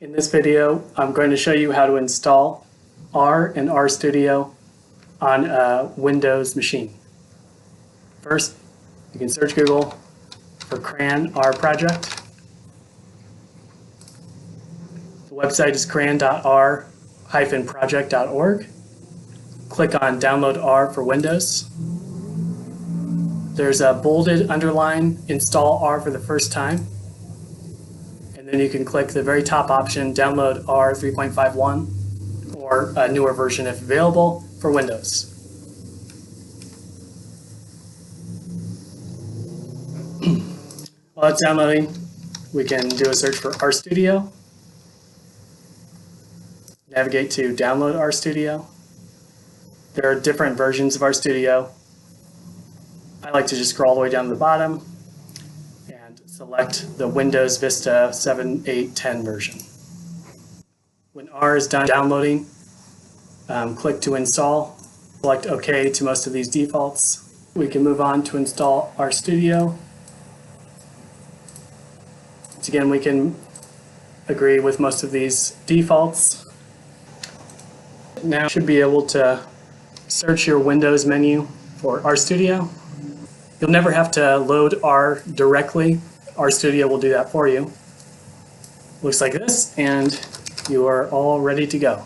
In this video, I'm going to show you how to install R and RStudio on a Windows machine. First, you can search Google for cran-r project. The website is cran-r-project.org. Click on Download R for Windows. There's a bolded underline, Install R for the first time. And then you can click the very top option, Download R 3.51, or a newer version if available for Windows. While it's downloading, we can do a search for RStudio. Navigate to Download RStudio. There are different versions of RStudio. I like to just scroll all the way down to the bottom and select the Windows Vista 7, 8, 10 version. When R is done downloading, click to install. Select OK to most of these defaults. We can move on to install RStudio. Once again, we can agree with most of these defaults. Now you should be able to search your Windows menu for RStudio. You'll never have to load R directly. RStudio will do that for you. Looks like this, and you are all ready to go.